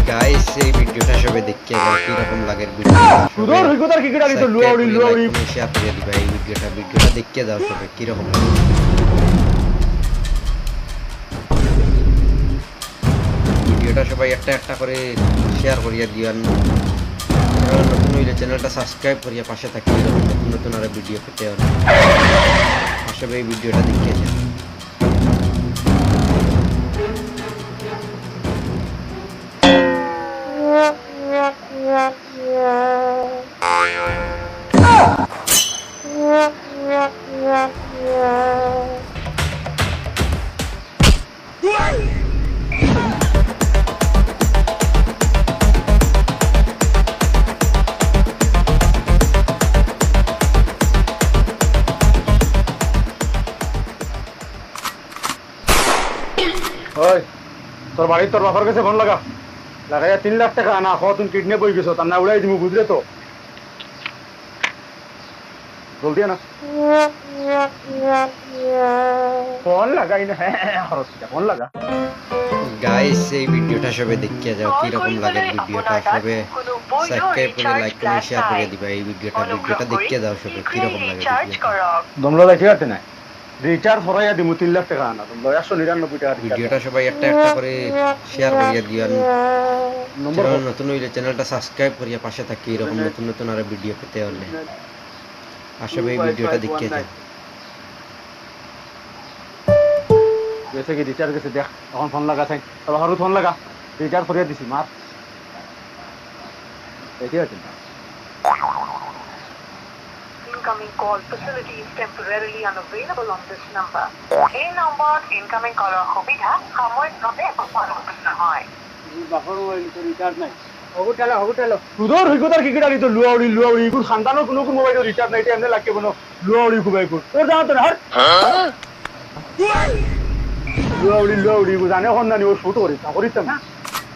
Guys এই ভিডিওটা সবাই দেখে যাও কি রকম লাগে ভিডিওটা সুদর হইগোতার কি কিটা দিতো লুয়াউড়ি লুয়াউড়ি শেয়ার করে দিবা এই ভিডিওটা দেখে যাও সবাই কি রকম লাগে ভিডিওটা সবাই একটা একটা করে শেয়ার করিয়া দিয়ান নতুন হইলে চ্যানেলটা সাবস্ক্রাইব করিয়া পাশে থাকি এরকম নতুন নতুন আরো ভিডিও পেতে হলে সবাই এই ভিডিওটা দেখে যাও ওই তোর বাড়ি তোর বাবার কাছে ফোন লাগা লাগাইয়া 3 লাখ টাকা আনা হ তুমি কিডন্যাপ হয়ে গেছো তার না উড়াই দিমু বুঝলে তো জলদি আনা ফোন লাগাই না খরচ ফোন লাগা গাইস এই ভিডিওটা সবাই দেখে যাও কি রকম লাগে ভিডিওটা সবাই সাবস্ক্রাইব করে লাইক করে শেয়ার করে দিবা এই ভিডিওটা দেখে যাও সবাই কি রকম লাগে তোমরা দেখি আছে না রিচার্জ হরাইয়া দিমু 3 লাখ টাকা আনা তোমরা 199 টাকা ভিডিওটা সবাই একটা একটা করে শেয়ার করিয়া দিয়ান নম্বর নতুন হইলে চ্যানেলটা সাবস্ক্রাইব করিয়া পাশে থাকি এরকম নতুন নতুন আরো ভিডিও পেতে হলে আসলে এই ভিডিওটা দেখে যাও जैसे कि रिचार्ज कैसे देख এখন ফোন লাগা চাই তবে হরু ফোন লাগা রিচার্জ করিয়া দিছি মার দেখি আছে Incoming call facility is temporarily unavailable on this number. এই নম্বর incoming caller সুবিধা সাময়িকভাৱে উপলব্ধ নহয়। বাপর মোবাইল তো রিচার্জ নাই হগুটালো সুদর হইগোতার কি কিটা দিতো লুয়াউড়ি লুয়াউড়ি কোন খানদানো কোন কোন মোবাইল রিচার্জ নাই এমনে লাগকে বনো লুয়াউড়ি খুবাই কোন তোর জানো তো না লুয়াউড়ি লুয়াউড়ি জানে হন না নি ও শুট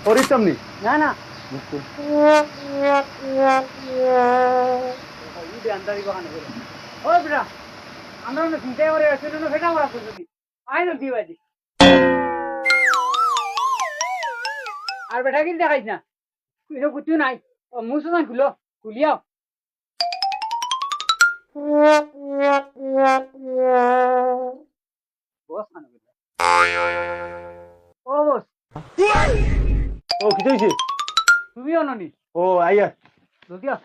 করিতাম নি না না আমরা চিন্তা করে ফেটা মারা করছি আই না দিবাই আর বেটা কিন্তু দেখাইছ না এটা কিছু নাই মুসলমান খুলিয়াও বস ও বস ও কি হইছে তুমি অননি ও আইয়া জলদি আ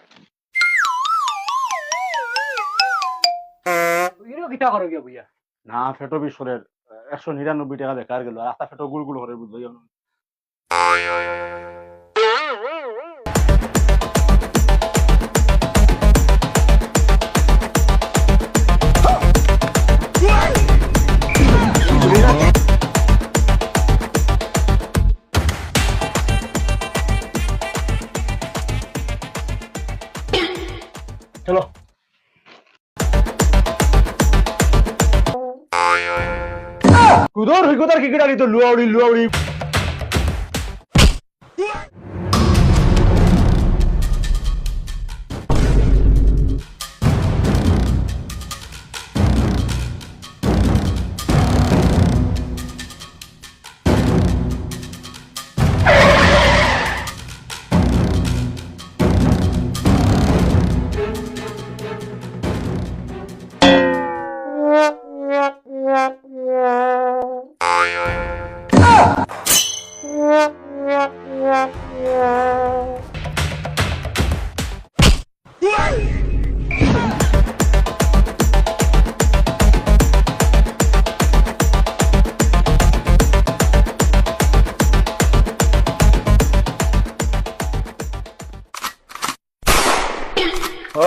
ইরো কিটা করো গিয়া বুইয়া না ফেটো বিশ্বরের 199 টাকা বেকার গেল রাস্তা ফেটো গুলগুল করে বুঝলো চলো কুদর হইগোতার কি কিটা দিতো লুয়াউড়ি লুয়াউড়ি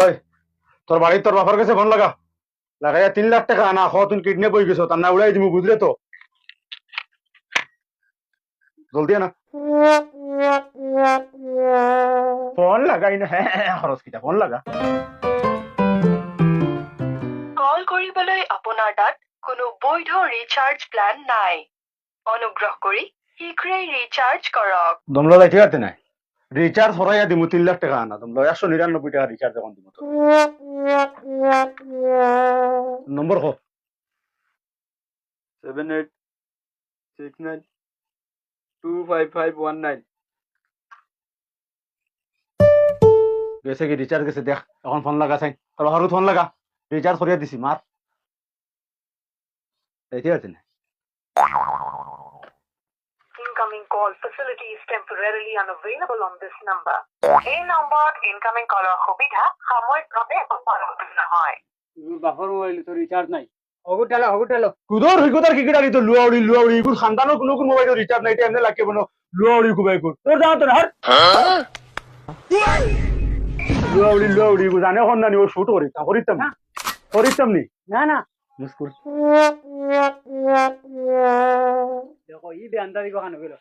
ওই তোর বাড়ি তোর বাবার কাছে ফোন লাগা লাগাইয়া 3 লাখ টাকা আনা হ তুমি কিডন্যাপ হয়ে গেছো তার না উড়াই দিমু বুঝলে তো জলদি আনা ফোন লাগাই না খরচ কিটা ফোন লাগা কল কৰিবলৈ আপোনাৰ তাত কোনো বৈধ ৰিচাৰ্জ প্লান নাই অনুগ্ৰহ কৰি শীঘ্ৰেই ৰিচাৰ্জ কৰক তোমরা ঠিক আছে না রিচার্জ হরাইয়া দিমু 3 লাখ টাকা আনা তোমরা 199 টাকা রিচার্জ এখন দিমু নম্বর কো 7869 25519 গেছে কি রিচার্জ গেছে দেখ এখন ফোন লাগা চাই তোর হরু ফোন লাগা রিচার্জ করিয়া দিছি মার ঠিক আছে না Incoming call facility is temporarily unavailable on this number. এই নম্বৰত incoming কলৰ সুবিধা সাময়িকভাৱে উপলব্ধ নহয়। বাপর মোবাইল তো রিচার্জ নাই হগুটালো কুদর হইকুদার কি কিটা তো লুয়াউড়ি ইগুর খানদানো কোন মোবাইল রিচার্জ নাই এমনি লাগে বনো লুয়াউড়ি কুবাই কর তোর যাও তো না লুয়াউড়ি ইগু জানে হন না নি ও শুট করিতাম নি না মুস্কুর দেখো ই বেন্দা দিব কানে গেল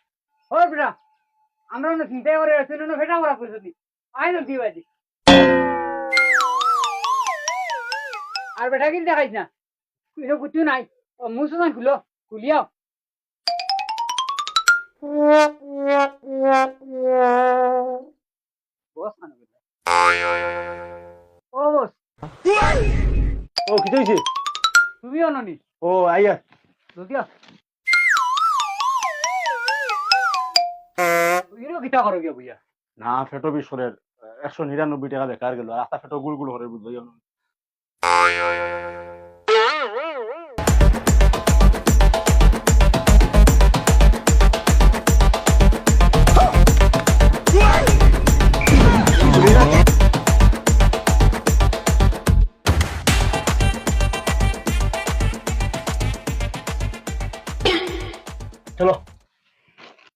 ও বেটা আমরা না চিন্তা করে আছি না ফেটা করা কইছি আই না দিবাজি আর বেটা কি দেখাইছ না এটা কিছু নাই মুসলমান খুলিয়াও বস কানে গেল ও বস ও কি হইছে তুমি অননি ও আইয়া দুদিয়া ইরো কিটা করো গিয়া বুইয়া না ফেটো বিশ্বরের 199 টাকা বেকার গেল আর আতা ফেটো গুলগুল করে বুঝলো